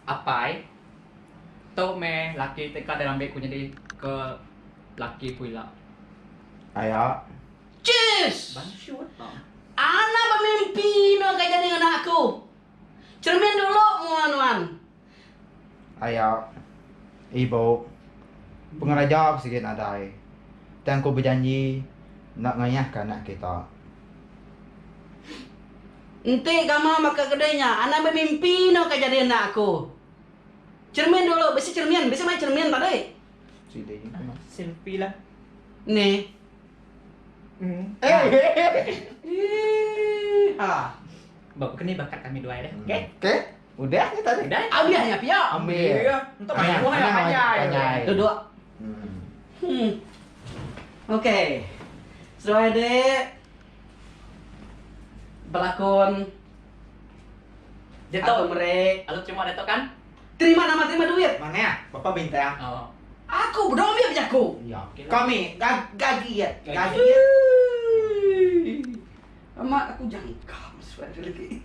Apai Tok me laki teka dalam beku jadi ke laki pula. Ayo. Cis! Bansyut bang. Anak pemimpin kau jadi anakku. Cermin dulu muan-muan. Ayo. Ibu. Pengerajak sikit adai. Dan ku berjanji nak ngayahkan anak kita. Nanti kamu maka kedainya. Anak pemimpin kau jadi anakku. Cermin dulu, besi cermin, besi main cermin tadi. Sini. Selfie lah. Nih. Bapak kini bakat kami dua deh. Oke. Oke. Udah ni tadi. Udah. Ambil ya, Pia. Ambil. Untuk main buah ya panjai. Duduk. Oke. Setelah dek berlakon Jatuh. mereka Alut cuma ada kan? terima nama terima duit. Mana ya? Bapak bintang. Oh. Aku berdoa biar aku. Ya. Oke. Kami gaji ya. Gaji. Mak aku jangkam suara lagi.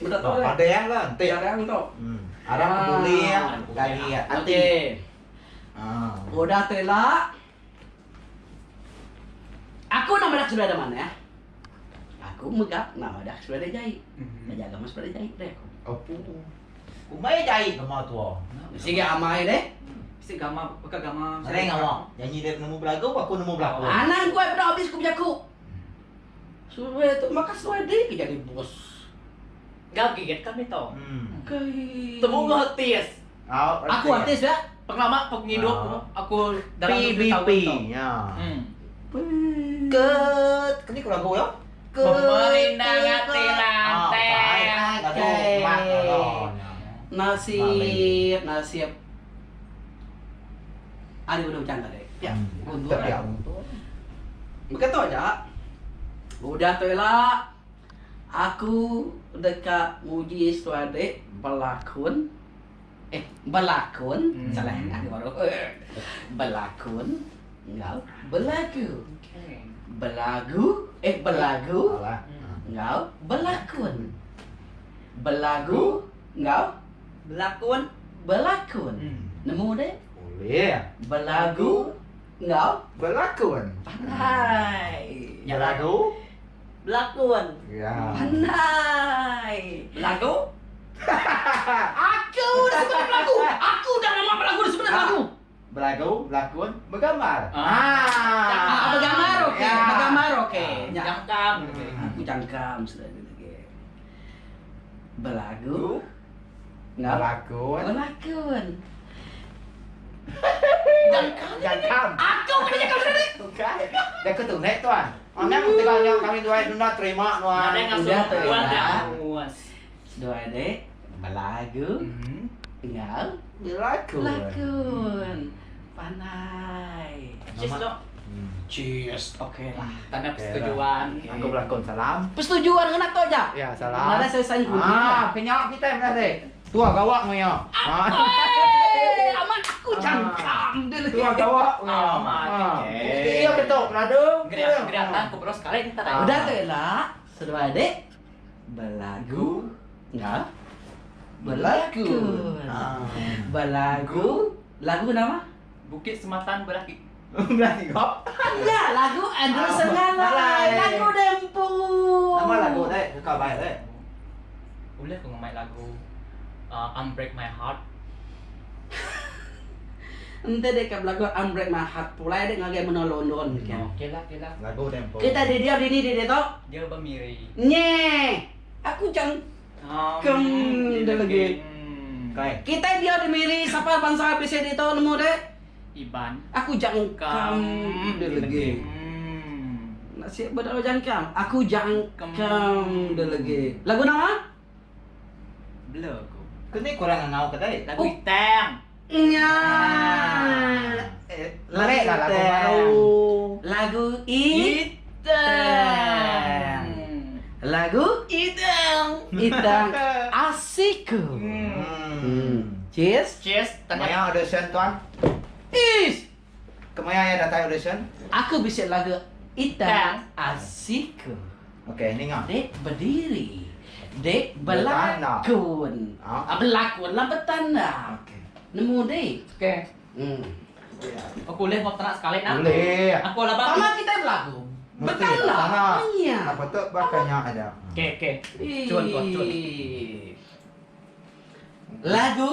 Betul Oh, tak? ada yang lah. Nanti. Ada yang tu. Ada peduli ya. Gaji ya. Nanti. Ah. Udah telah. Aku nama dak sudah ada mana ya? Aku megap nama dak sudah ada jahit. Menjaga mas sudah jahit deh aku. Apa? Umay jahit nama tu. Sige amai deh. Si gama, buka gama. Sering awak. Janji dia nemu belagu, aku nemu belagu. Anak gua udah habis ku jaku. Sudah tu maka sudah dia jadi bos. Gak gigit kami tau. Kai. Temu ngetis. Aku artis ya. Penglama penghidup aku dalam 20 PBP tahun tau. ya. Ket. Ini kurang lagu ya? Pemerintah ngati lantai. Nasib. Ada udah bercanda deh. Ya, untuk ya. begitu aja. Udah tuh lah. Aku dekat muji suade berlakon. Berlakon. Salah aku baru. Berlakon. Enggak, berlagu. Belagu. Belagu. Enggak, berlakon. Belagu. Enggak, Belakon. berlakon. Nemu deh. Boleh. Belagu. Enggak. Berlakon. Pandai. Belagu. Belakon. Ya. Pandai. Lagu? Aku udah sebut belagu. Aku udah nama belagu udah sebut belagu. Belagu, berlakon, bergambar. Bergambar oke. Ya. Bergambar oke. Ya. Jangkam. Aku jangkam sudah gitu. Belagu. Enggak. Berlakon. Berlakon. Jangkam. Aku kena jangkam sendiri. Bukan. Dia ketunek tuan. Orang tinggalnya kami dua itu nak terima tuan. Ada yang Udah, ngasuh tuh, buat ya. muas. Dua dek. Belagu. Enggak. Berlakon. Lakon. Pandai. Cheers dong. Cheers. Oke lah. Tanda Oke, persetujuan. Aku berlakon salam. Persetujuan dengan tu aja. Ya salam. Mana saya sign kunci. Kenyak kita benar deh. Tua gawak moyo. Aman aku jangkam dia lagi. Tua gawak. Iya betul. Ladung. Gerakan aku bros sekali kita tahu. Udah tuh lah. Sudah dek. Belagu. Enggak. Belagu. Belagu. Lagu nama? Bukit Sematan Beraki. Berarti kok. Ya, lagu Anderson Ngalai. Lagu Dempu. Nama lagu deh. Kau baik deh. Boleh aku ngemain lagu Unbreak My Heart. Ente dek ke lagu Unbreak My Heart. Pulai dek ngagay mo na London. Oke lah. Lagu tempo. Kita di dia to. Dia bermiri. Nye. Aku jangkam dia lagi. Kai. Kita dia dimiri siapa bangsa PC dito nemu dek. Iban. Aku jangkam dia lagi. Nasi benar jangkam. Aku jangkam dia lagi. Lagu nama? Blur. Kini kurang ngau kedai. Lagu Itang. Nya. Lari lah lagu baru. Lagu Itang. Lagu Itang. Itang Asiku. Cheers. Cheers. Tanya. Kemaya audition tuan. Is. Kemaya ya datang audition. Aku bisa lagu Itang Asiku. Okey, ni ngah. Dek berdiri. Dek Bertanda. berlakon. Ah. Berlakon lah bertanda. Okey. Nemu dek. Okey. Hmm. Aku boleh buat ternak sekali nak. Boleh. Aku lah bang. Sama kita berlaku. Mesti Bertanda. bertanda. Iya. Apa tu bakanya ada. Okey, okey. Cun kau, cun. Lagu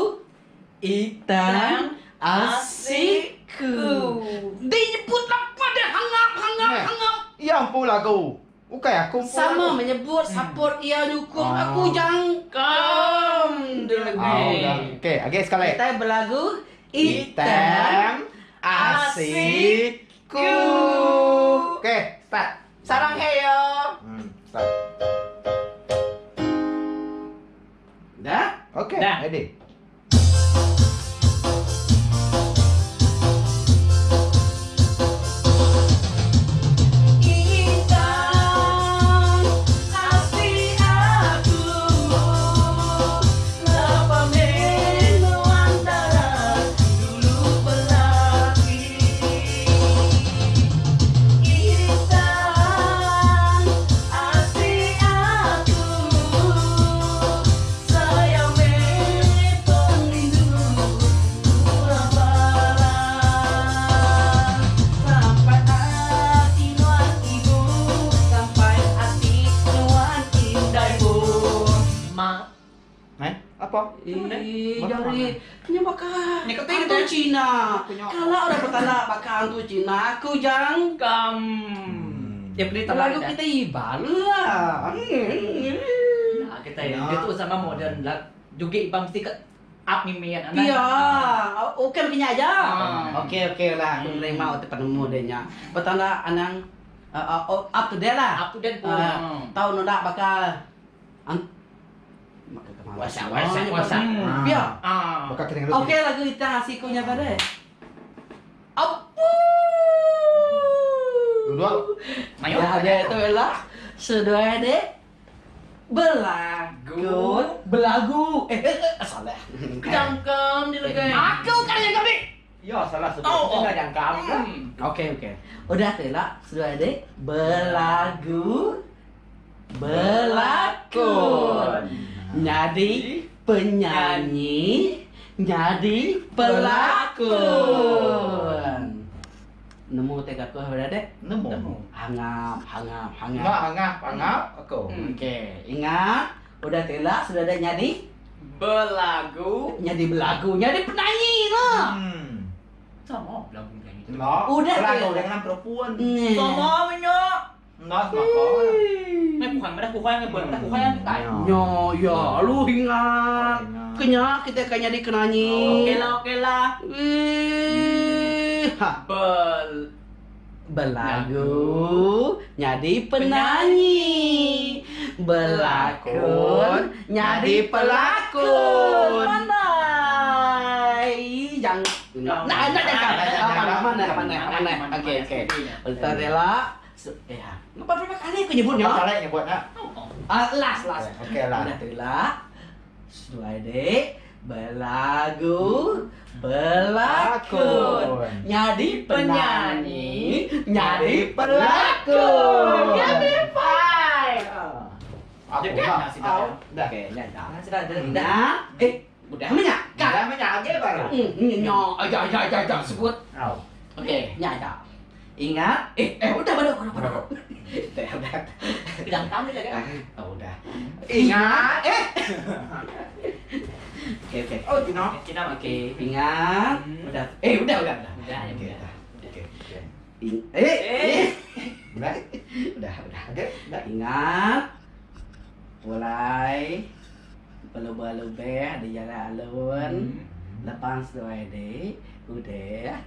Hitam Asikku. Dia nyebut apa dia? Hangap. Yang pun lagu. Bukan aku pun. Sama menyebut support ia nyukum Ah. aku jangkam. Dia lagi. Okey, okey sekali. Kita berlagu Hitam Asikku. Okey, start. Sarang heyo. Start. Dah? Okey, Dah. ready. Hitam hati aku, lapa menu antara dulu belaki. Hitam hati aku, sayang pelindu murah barang. Sampai hati nuan ibu, sampai hati nuan indah ibu. Ma. Apa? Jari punya bakal. Ni kata Antu kita. Cina. Punya. Kalau orang bertanda bakal antu Cina, aku jang. Kam. Dia beli Lagu tanah kita iban lah. Nah, kita Ya. dia tu sama modern lah. Juga ibang mesti ke up mimian anak. Iya, oke punya aja. Ah. Oke lah, aku menerima untuk penemu dia. Bertanda anang up to date lah. Up to date pun. Tahu ndak bakal Wasa. Biar. Ah. Buka kita dulu. Oke lagu kita asikunya pada. Apu. Dua. Mayo. Ya ada itu lah. Sudah ada belagu. Salah. Jangkam dia lagi. Aku kan yang kami. Ya, salah sudah. Oh, Kita yang kam. Oke. Udah tuh lah. Sudah ada belakon. Jadi penyanyi, jadi pelakon. Nemu tega aku ada dek. Nemu. Hangap. Angap aku. Oke, ingat. Udah telah sudah ada jadi Belagu. belagu, jadi penyanyi lah. Sama belagu penyanyi itu. No. Udah, Lagu Teh. dengan perempuan. Sama menyo. No, sama. May kuhang yang tay. Ya, lu ingat. Kenya kita kan jadi kenanyi. Oke lah. Belagu jadi penyanyi, belakon jadi pelakon. Pandai. Jangan. Mana. Oke. Ultarela. Ya. Ngapa berapa kali aku nyebutnya? Salah nyebutnya. Las. Oke lah. Udah telah. Sudah dek. Belagu, belakon, jadi penyanyi, jadi pelakon. Jadi five. Aku Dah. dah. Oke, nyata. Sudah ada. Udah. Udah menyak. Dah menyage baru. Nyo, aja sebut. Au. Oke, nyata. Ingat? Udah. Udah. Jangkam dia lagi. Udah. Ingat. Oke. Oh, Cina. Cina Oke, ingat. Udah. Udah. Udah. Oke. Udah. Oke, dah. Ingat. Mulai. Belum-belum di jalan alun. Lepas doa deh. Udah.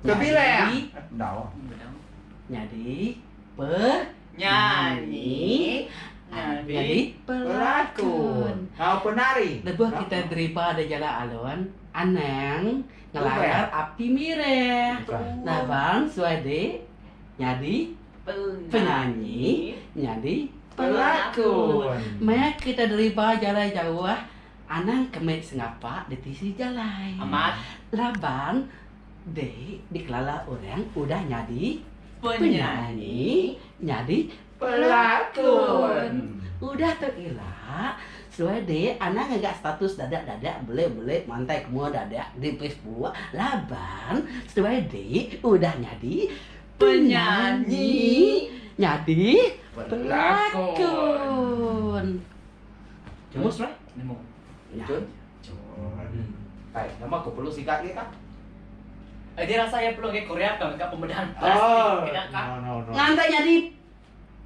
Kebila. Dah. Jadi penyanyi. Jadi pelakon. Kau penari. Lepas kita terima di jalan alun, anang ngelayar api mireh. Nah bang, suade jadi penyanyi, jadi pelakon. Mek kita terima jalan jauh, anang kemet sengapa di tisi jalan. Amat. Laban di kelala orang udah jadi Penyanyi. jadi Pelakon. Udah terelak. Suede, anak ngagak status dadak-dadak boleh mantai semua dadak di Facebook. Laban, Suede udah jadi penyanyi, jadi pelakon. Cuma Suede? Nemu. Cun. Baik, nama aku perlu sikat ni kan? Dia rasa ya perlu ke Korea kan ke pembedahan Oh, plastik. Kena kan? no. Ngantai jadi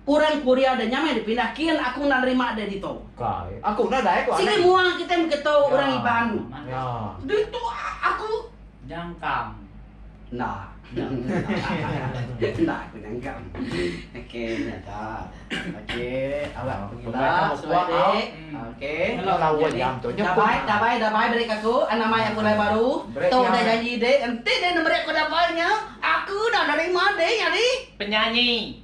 orang Korea ada nyamai dipindahin, aku nak nerima ada di to. Kai. Aku nak dah aku. Sini muang kita begitu Ya. orang Iban. Ya. Itu aku. Jangkam. Nah. Nah, aku nyangkam. Oke, nyata. Oke, awak gila. Suede. Oke. Kalau lawan jam tu Dah baik beri aku nama aku mulai baru. Break Tuh yang- udah janji deh. Nanti deh nomor aku dapatnya. Aku dah nerima deh jadi. Penyanyi.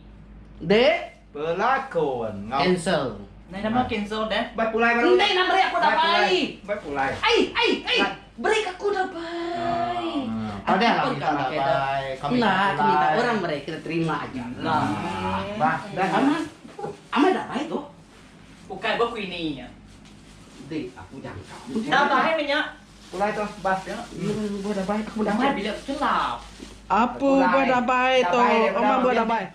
Dek, pelakon. cancel. Nah, nama cancel dah. Baik pulai baru. Nanti nomor aku dapat. Baik pulai. Beri aku dapat. Ada lah Aku kita kan dapat. pakai Kami Nah, pulai. minta orang mereka terima aja. Lah. Bah, dah Aman dah baik tuh. Bukan gua Queenie nya. Dek, aku jangkau. Dah baik minyak. pulai tu, bah. Gua dah baik, aku dah Dah baik. baik bila celap. Apa Pulai. gua dah baik Dah tuh? baik, dah Omang gua baik. dah baik.